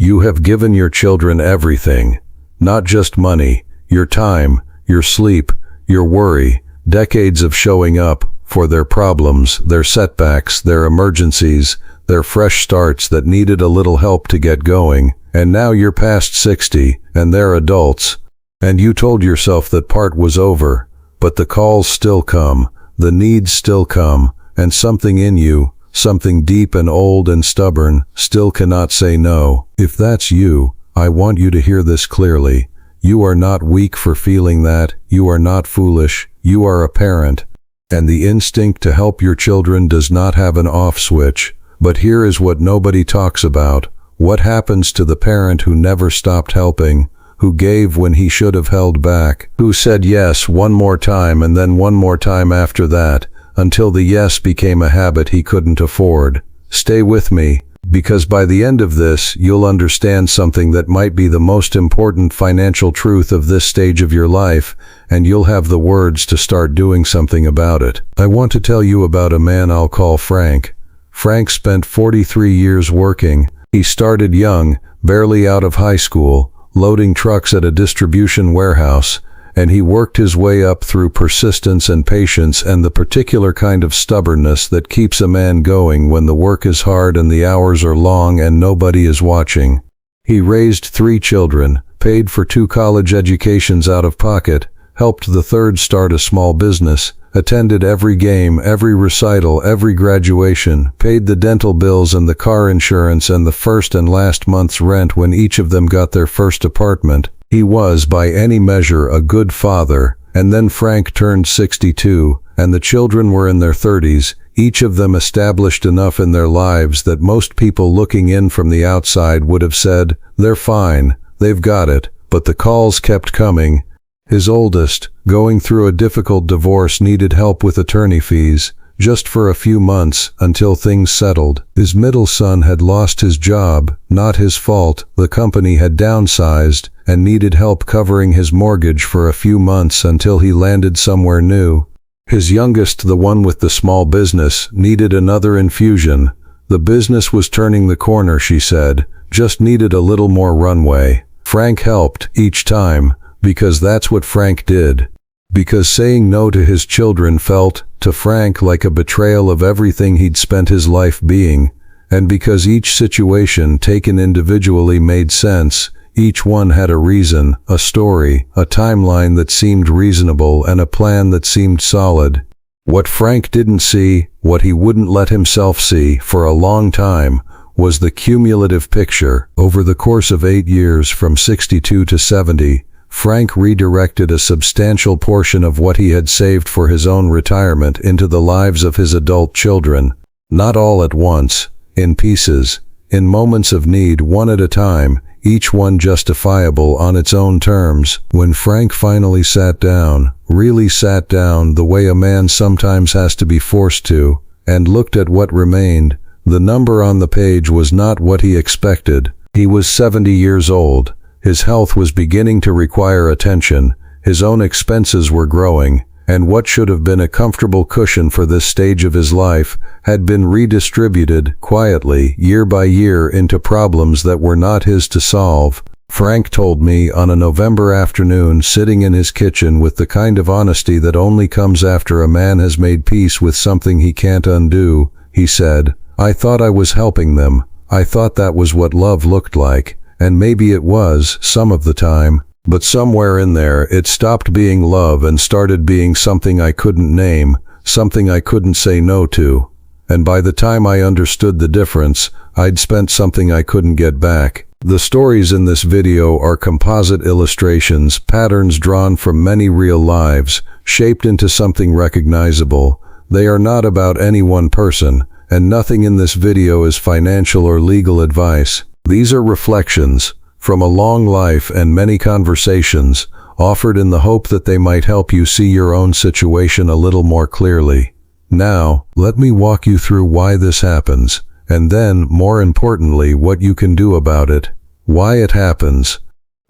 You have given your children everything. Not just money, your time, your sleep, your worry, decades of showing up for their problems, their setbacks, their emergencies, their fresh starts that needed a little help to get going. And now you're past 60, and they're adults. And you told yourself that part was over, but the calls still come, the needs still come, and something in you, something deep and old and stubborn, still cannot say no. If that's you, I want you to hear this clearly. You are not weak for feeling that, you are not foolish, you are a parent. And the instinct to help your children does not have an off switch. But here is what nobody talks about. What happens to the parent who never stopped helping, who gave when he should have held back, who said yes one more time and then one more time after that, until the yes became a habit he couldn't afford? Stay with me, because by the end of this, you'll understand something that might be the most important financial truth of this stage of your life, and you'll have the words to start doing something about it. I want to tell you about a man I'll call Frank. Frank spent 43 years working. He started young, barely out of high school, loading trucks at a distribution warehouse, and he worked his way up through persistence and patience and the particular kind of stubbornness that keeps a man going when the work is hard and the hours are long and nobody is watching. He raised 3 children, paid for 2 college educations out of pocket, helped the third start a small business, attended every game, every recital, every graduation, paid the dental bills and the car insurance and the first and last month's rent when each of them got their first apartment. He was, by any measure, a good father. And then Frank turned 62, and the children were in their 30s, each of them established enough in their lives that most people looking in from the outside would have said, "They're fine, they've got it." But the calls kept coming. His oldest, going through a difficult divorce, needed help with attorney fees, just for a few months, until things settled. His middle son had lost his job, not his fault. The company had downsized, and needed help covering his mortgage for a few months until he landed somewhere new. His youngest, the one with the small business, needed another infusion. The business was turning the corner, she said, just needed a little more runway. Frank helped, each time, because that's what Frank did. Because saying no to his children felt, to Frank, like a betrayal of everything he'd spent his life being. And because each situation, taken individually, made sense. Each one had a reason, a story, a timeline that seemed reasonable, and a plan that seemed solid. What Frank didn't see, what he wouldn't let himself see for a long time, was the cumulative picture. Over the course of 8 years, from 62 to 70, Frank redirected a substantial portion of what he had saved for his own retirement into the lives of his adult children. Not all at once, in pieces, in moments of need, one at a time, each one justifiable on its own terms. When Frank finally sat down, really sat down the way a man sometimes has to be forced to, and looked at what remained, the number on the page was not what he expected. He was 70 years old. His health was beginning to require attention, his own expenses were growing, and what should have been a comfortable cushion for this stage of his life had been redistributed, quietly, year by year, into problems that were not his to solve. Frank told me on a November afternoon, sitting in his kitchen with the kind of honesty that only comes after a man has made peace with something he can't undo. He said, "I thought I was helping them. I thought that was what love looked like. And maybe it was, some of the time. But somewhere in there, it stopped being love and started being something I couldn't name, something I couldn't say no to. And by the time I understood the difference, I'd spent something I couldn't get back." The stories in this video are composite illustrations, patterns drawn from many real lives, shaped into something recognizable. They are not about any one person, and nothing in this video is financial or legal advice. These are reflections from a long life and many conversations, offered in the hope that they might help you see your own situation a little more clearly. Now, let me walk you through why this happens, and then, more importantly, what you can do about it. Why it happens.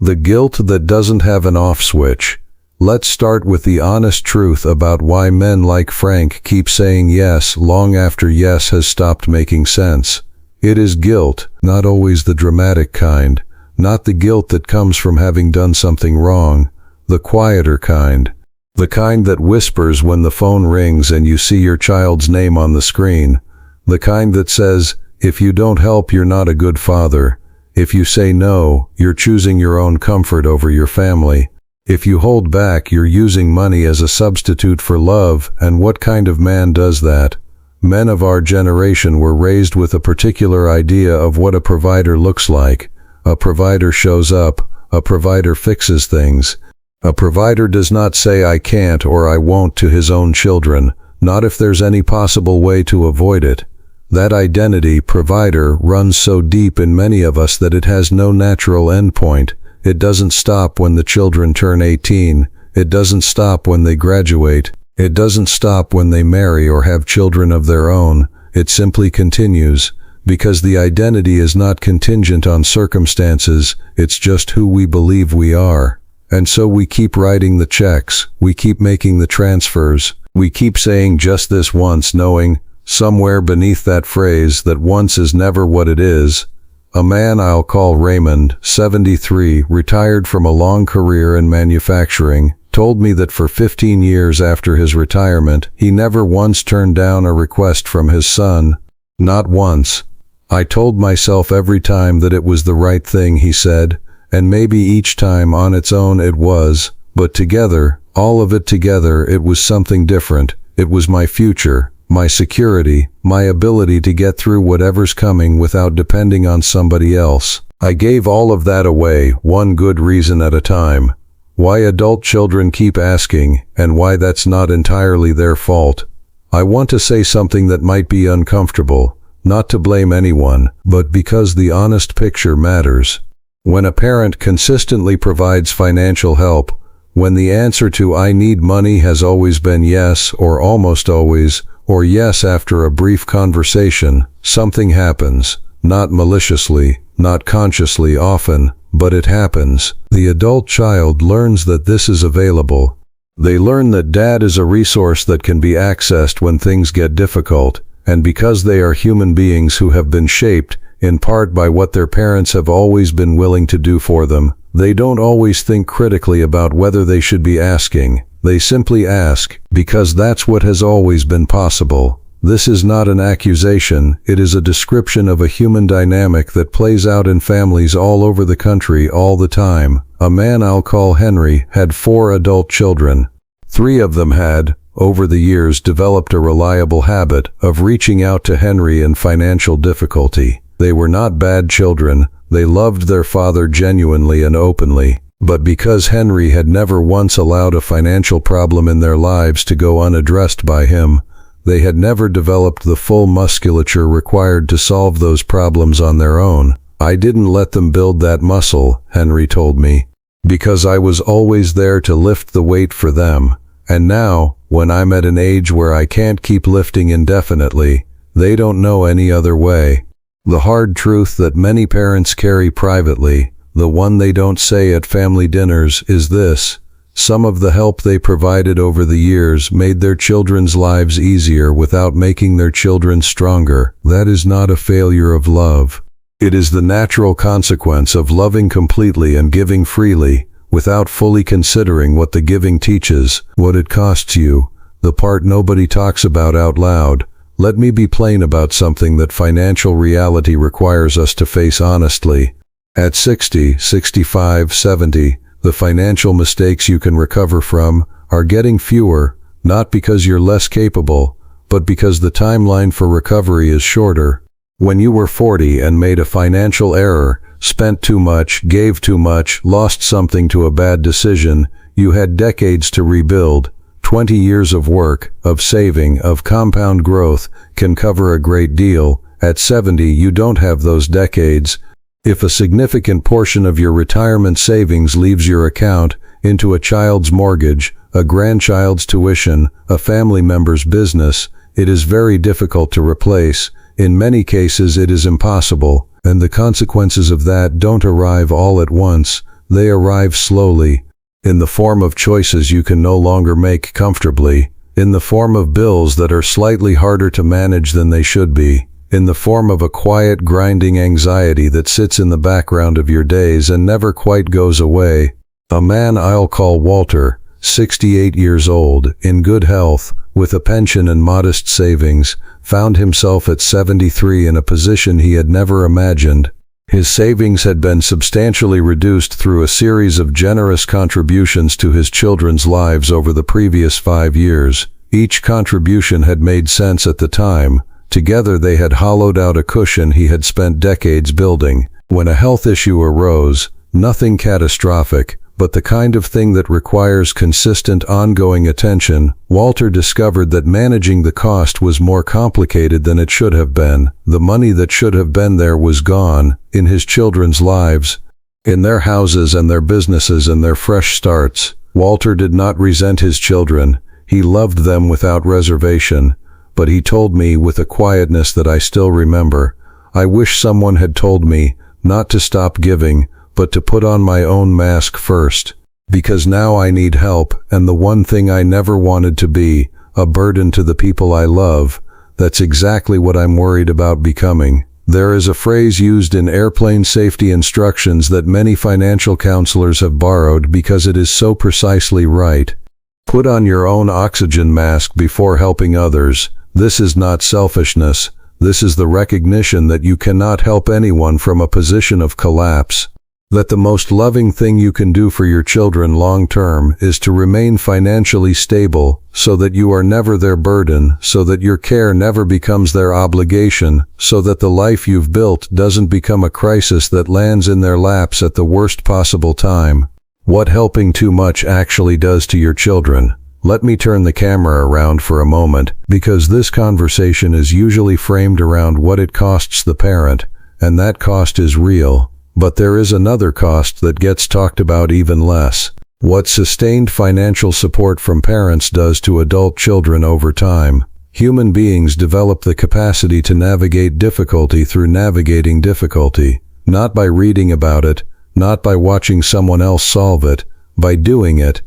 The guilt that doesn't have an off switch. Let's start with the honest truth about why men like Frank keep saying yes long after yes has stopped making sense. It is guilt, not always the dramatic kind, not the guilt that comes from having done something wrong, the quieter kind. The kind that whispers when the phone rings and you see your child's name on the screen. The kind that says, if you don't help, you're not a good father. If you say no, you're choosing your own comfort over your family. If you hold back, you're using money as a substitute for love, and what kind of man does that? Men of our generation were raised with a particular idea of what a provider looks like. A provider shows up. A provider fixes things. A provider does not say I can't or I won't to his own children, not if there's any possible way to avoid it. That identity, provider, runs so deep in many of us that it has no natural endpoint. It doesn't stop when the children turn 18. It doesn't stop when they graduate. It doesn't stop when they marry or have children of their own. It simply continues, because the identity is not contingent on circumstances, it's just who we believe we are. And so we keep writing the checks, we keep making the transfers, we keep saying just this once, knowing, somewhere beneath that phrase, that once is never what it is. A man I'll call Raymond, 73, retired from a long career in manufacturing, told me that for 15 years after his retirement, he never once turned down a request from his son. Not once. I told myself every time that it was the right thing, he said, and maybe each time on its own it was, but together, all of it together, it was something different. It was my future, my security, my ability to get through whatever's coming without depending on somebody else. I gave all of that away, one good reason at a time. Why adult children keep asking, and why that's not entirely their fault. I want to say something that might be uncomfortable, not to blame anyone, but because the honest picture matters. When a parent consistently provides financial help, when the answer to I need money has always been yes, or almost always, or yes after a brief conversation, something happens, not maliciously, not consciously often, but it happens. The adult child learns that this is available. They learn that dad is a resource that can be accessed when things get difficult, and because they are human beings who have been shaped, in part by what their parents have always been willing to do for them, they don't always think critically about whether they should be asking. They simply ask, because that's what has always been possible. This is not an accusation, it is a description of a human dynamic that plays out in families all over the country all the time. A man I'll call Henry had 4 adult children. 3 of them had, over the years, developed a reliable habit of reaching out to Henry in financial difficulty. They were not bad children, they loved their father genuinely and openly. But because Henry had never once allowed a financial problem in their lives to go unaddressed by him, they had never developed the full musculature required to solve those problems on their own. I didn't let them build that muscle, Henry told me, because I was always there to lift the weight for them. And now, when I'm at an age where I can't keep lifting indefinitely, they don't know any other way. The hard truth that many parents carry privately, the one they don't say at family dinners, is this: some of the help they provided over the years made their children's lives easier without making their children stronger. That is not a failure of love. It is the natural consequence of loving completely and giving freely, without fully considering what the giving teaches, what it costs you, the part nobody talks about out loud. Let me be plain about something that financial reality requires us to face honestly. At 60, 65, 70, the financial mistakes you can recover from are getting fewer, not because you're less capable, but because the timeline for recovery is shorter. When you were 40 and made a financial error, spent too much, gave too much, lost something to a bad decision, you had decades to rebuild. 20 years of work, of saving, of compound growth can cover a great deal. At 70, you don't have those decades. If a significant portion of your retirement savings leaves your account into a child's mortgage, a grandchild's tuition, a family member's business, it is very difficult to replace. In many cases, it is impossible, and the consequences of that don't arrive all at once. They arrive slowly, in the form of choices you can no longer make comfortably, in the form of bills that are slightly harder to manage than they should be, in the form of a quiet, grinding anxiety that sits in the background of your days and never quite goes away. A man I'll call Walter, 68 years old, in good health, with a pension and modest savings, found himself at 73 in a position he had never imagined. His savings had been substantially reduced through a series of generous contributions to his children's lives over the previous 5 years. Each contribution had made sense at the time. Together they had hollowed out a cushion he had spent decades building. When a health issue arose, nothing catastrophic, but the kind of thing that requires consistent ongoing attention, Walter discovered that managing the cost was more complicated than it should have been. The money that should have been there was gone, in his children's lives, in their houses and their businesses and their fresh starts. Walter did not resent his children. He loved them without reservation, but he told me with a quietness that I still remember, "I wish someone had told me not to stop giving, but to put on my own mask first, because now I need help, and the one thing I never wanted to be, a burden to the people I love. That's exactly what I'm worried about becoming." There is a phrase used in airplane safety instructions that many financial counselors have borrowed because it is so precisely right. Put on your own oxygen mask before helping others. This is not selfishness. This is the recognition that you cannot help anyone from a position of collapse. That the most loving thing you can do for your children long term is to remain financially stable, so that you are never their burden, so that your care never becomes their obligation, so that the life you've built doesn't become a crisis that lands in their laps at the worst possible time. What helping too much actually does to your children. Let me turn the camera around for a moment, because this conversation is usually framed around what it costs the parent, and that cost is real. But there is another cost that gets talked about even less. What sustained financial support from parents does to adult children over time. Human beings develop the capacity to navigate difficulty through navigating difficulty, not by reading about it, not by watching someone else solve it, by doing it,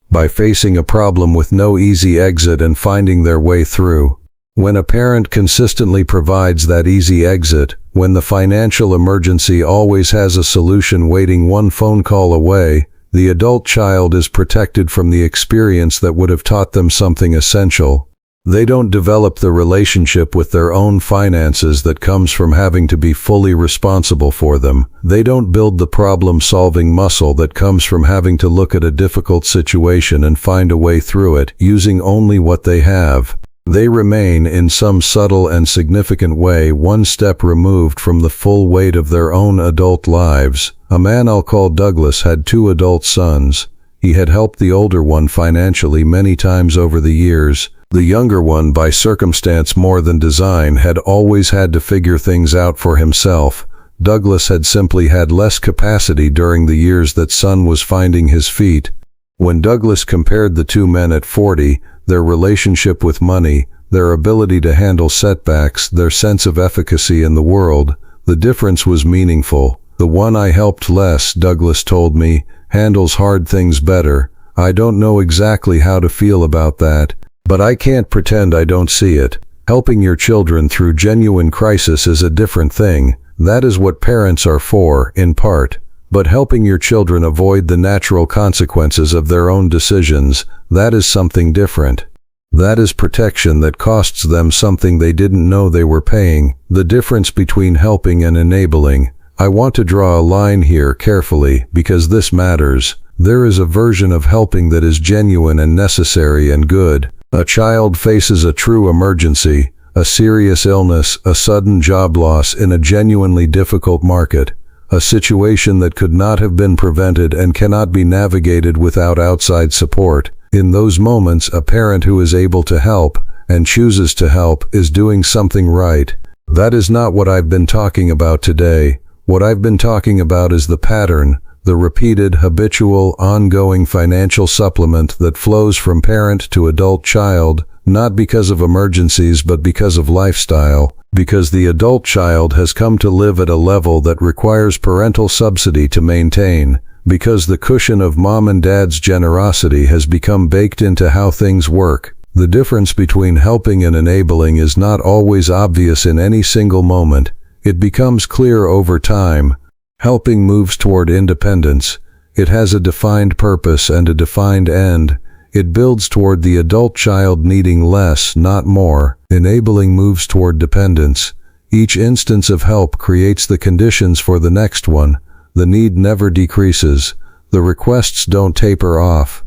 by facing a problem with no easy exit and finding their way through. When a parent consistently provides that easy exit, when the financial emergency always has a solution waiting one phone call away, the adult child is protected from the experience that would have taught them something essential. They don't develop the relationship with their own finances that comes from having to be fully responsible for them. They don't build the problem-solving muscle that comes from having to look at a difficult situation and find a way through it, using only what they have. They remain, in some subtle and significant way, one step removed from the full weight of their own adult lives. A man I'll call Douglas had 2 adult sons. He had helped the older one financially many times over the years. The younger one, by circumstance more than design, had always had to figure things out for himself. Douglas had simply had less capacity during the years that son was finding his feet. When Douglas compared the 2 men at 40, their relationship with money, their ability to handle setbacks, their sense of efficacy in the world, the difference was meaningful. The one I helped less, Douglas told me, handles hard things better. I don't know exactly how to feel about that, but I can't pretend I don't see it. Helping your children through genuine crisis is a different thing. That is what parents are for, in part. But helping your children avoid the natural consequences of their own decisions, that is something different. That is protection that costs them something they didn't know they were paying. The difference between helping and enabling. I want to draw a line here carefully, because this matters. There is a version of helping that is genuine and necessary and good. A child faces a true emergency, a serious illness, a sudden job loss in a genuinely difficult market. A situation that could not have been prevented and cannot be navigated without outside support. In those moments, a parent who is able to help, and chooses to help, is doing something right. That is not what I've been talking about today. What I've been talking about is the pattern, the repeated, habitual, ongoing financial supplement that flows from parent to adult child, not because of emergencies but because of lifestyle. Because the adult child has come to live at a level that requires parental subsidy to maintain, because the cushion of mom and dad's generosity has become baked into how things work. The difference between helping and enabling is not always obvious in any single moment. It becomes clear over time. Helping moves toward independence. It has a defined purpose and a defined end. It builds toward the adult child needing less, not more. Enabling moves toward dependence. Each instance of help creates the conditions for the next one. The need never decreases. The requests don't taper off.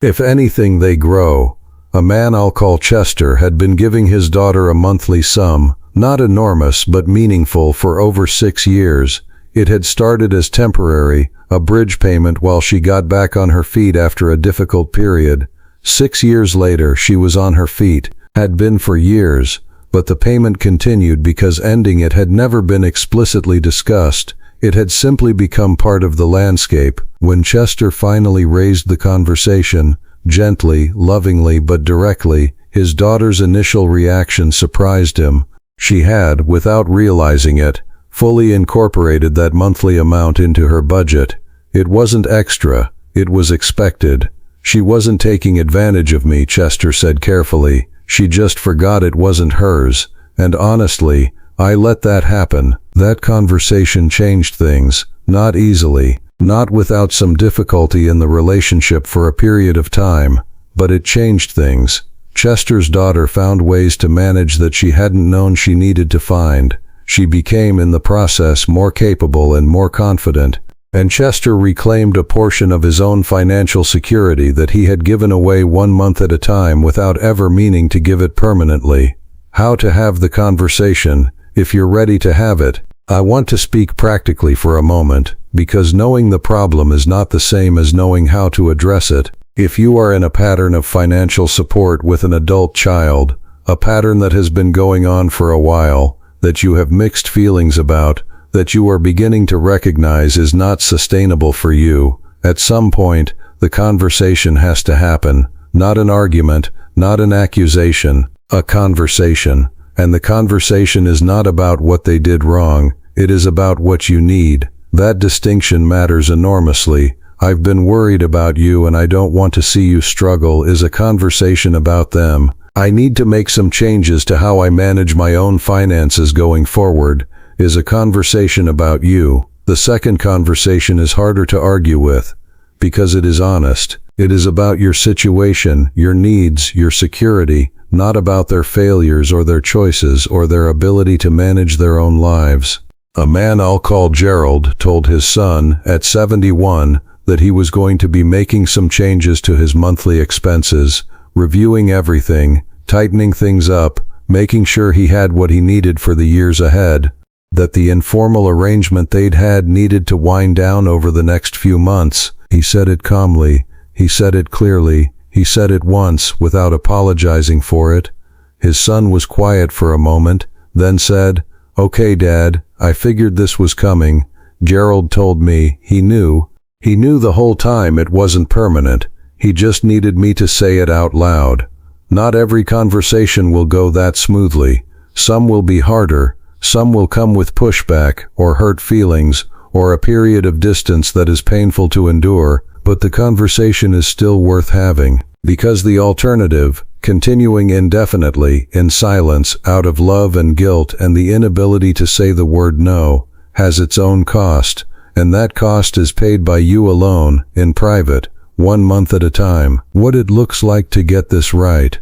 If anything, they grow. A man I'll call Chester had been giving his daughter a monthly sum, not enormous but meaningful, for over 6 years. It had started as temporary, a bridge payment while she got back on her feet after a difficult period. 6 years later, she was on her feet, had been for years, but the payment continued because ending it had never been explicitly discussed. It had simply become part of the landscape. When Chester finally raised the conversation, gently, lovingly but directly, his daughter's initial reaction surprised him. She had, without realizing it, fully incorporated that monthly amount into her budget. It wasn't extra, it was expected. She wasn't taking advantage of me, Chester said carefully. She just forgot it wasn't hers. And honestly, I let that happen. That conversation changed things, not easily, not without some difficulty in the relationship for a period of time, but it changed things. Chester's daughter found ways to manage that she hadn't known she needed to find. She became in the process more capable and more confident, and Chester reclaimed a portion of his own financial security that he had given away 1 month at a time without ever meaning to give it permanently. How to have the conversation, if you're ready to have it. I want to speak practically for a moment, because knowing the problem is not the same as knowing how to address it. If you are in a pattern of financial support with an adult child, a pattern that has been going on for a while, that you have mixed feelings about, that you are beginning to recognize is not sustainable for you, at some point, the conversation has to happen. Not an argument, not an accusation, a conversation. And the conversation is not about what they did wrong, it is about what you need. That distinction matters enormously. I've been worried about you and I don't want to see you struggle is a conversation about them. I need to make some changes to how I manage my own finances going forward is a conversation about you. The second conversation is harder to argue with, because it is honest. It is about your situation, your needs, your security, not about their failures or their choices or their ability to manage their own lives. A man I'll call Gerald told his son, at 71, that he was going to be making some changes to his monthly expenses, reviewing everything, tightening things up, making sure he had what he needed for the years ahead, that the informal arrangement they'd had needed to wind down over the next few months. He said it calmly, he said it clearly, he said it once without apologizing for it. His son was quiet for a moment, then said, "Okay, Dad, I figured this was coming." Gerald told me he knew. He knew the whole time it wasn't permanent. He just needed me to say it out loud. Not every conversation will go that smoothly. Some will be harder. Some will come with pushback or hurt feelings or a period of distance that is painful to endure, but the conversation is still worth having, because the alternative, continuing indefinitely, in silence, out of love and guilt and the inability to say the word no, has its own cost, and that cost is paid by you alone, in private, 1 month at a time. What it looks like to get this right.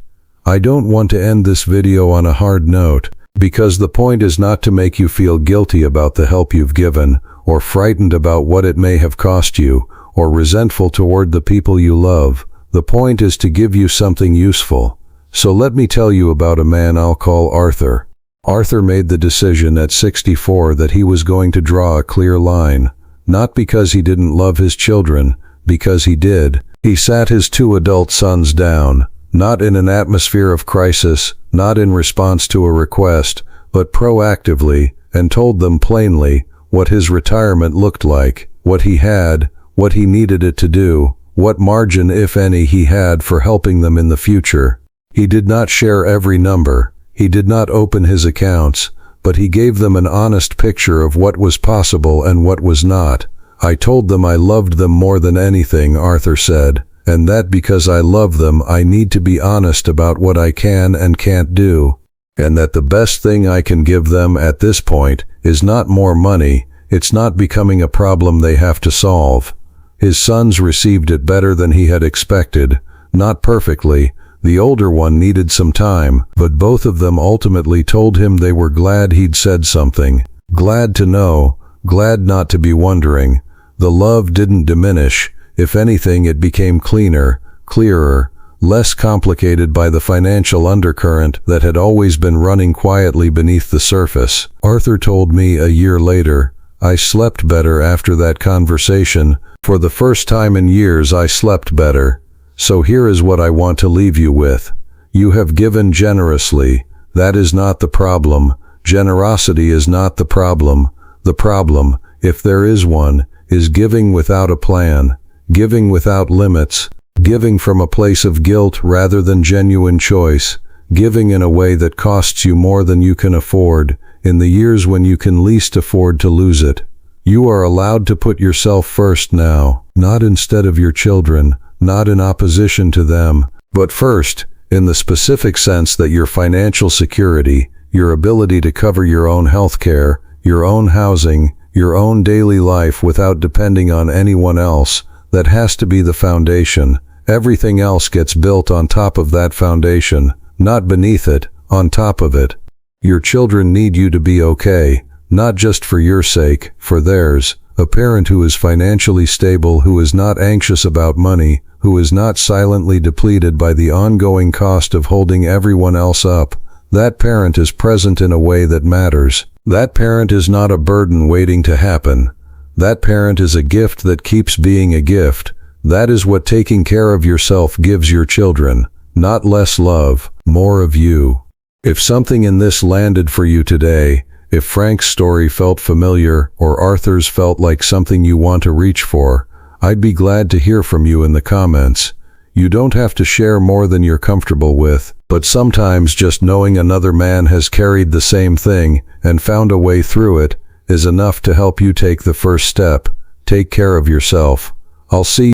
I don't want to end this video on a hard note, because the point is not to make you feel guilty about the help you've given, or frightened about what it may have cost you, or resentful toward the people you love. The point is to give you something useful. So let me tell you about a man I'll call Arthur. Arthur made the decision at 64 that he was going to draw a clear line, not because he didn't love his children, because he did. He sat his 2 adult sons down, not in an atmosphere of crisis, not in response to a request, but proactively, and told them plainly what his retirement looked like, what he had, what he needed it to do, what margin, if any, he had for helping them in the future. He did not share every number, he did not open his accounts, but he gave them an honest picture of what was possible and what was not. I told them I loved them more than anything, Arthur said, and that because I love them I need to be honest about what I can and can't do, and that the best thing I can give them at this point is not more money, it's not becoming a problem they have to solve. His sons received it better than he had expected, not perfectly. The older one needed some time, but both of them ultimately told him they were glad he'd said something. Glad to know, glad not to be wondering. The love didn't diminish. If anything, it became cleaner, clearer, less complicated by the financial undercurrent that had always been running quietly beneath the surface. Arthur told me a year later, I slept better after that conversation. For the first time in years I slept better. So here is what I want to leave you with. You have given generously. That is not the problem. Generosity is not the problem. The problem, if there is one, is giving without a plan, giving without limits, giving from a place of guilt rather than genuine choice, giving in a way that costs you more than you can afford, in the years when you can least afford to lose it. You are allowed to put yourself first now, not instead of your children, not in opposition to them, but first, in the specific sense that your financial security, your ability to cover your own health care, your own housing, your own daily life without depending on anyone else, that has to be the foundation. Everything else gets built on top of that foundation, not beneath it, on top of it. Your children need you to be okay, not just for your sake, for theirs. A parent who is financially stable, who is not anxious about money, who is not silently depleted by the ongoing cost of holding everyone else up, that parent is present in a way that matters. That parent is not a burden waiting to happen. That parent is a gift that keeps being a gift. That is what taking care of yourself gives your children. Not less love, more of you. If something in this landed for you today, if Frank's story felt familiar or Arthur's felt like something you want to reach for, I'd be glad to hear from you in the comments. You don't have to share more than you're comfortable with, but sometimes just knowing another man has carried the same thing and found a way through it is enough to help you take the first step. Take care of yourself. I'll see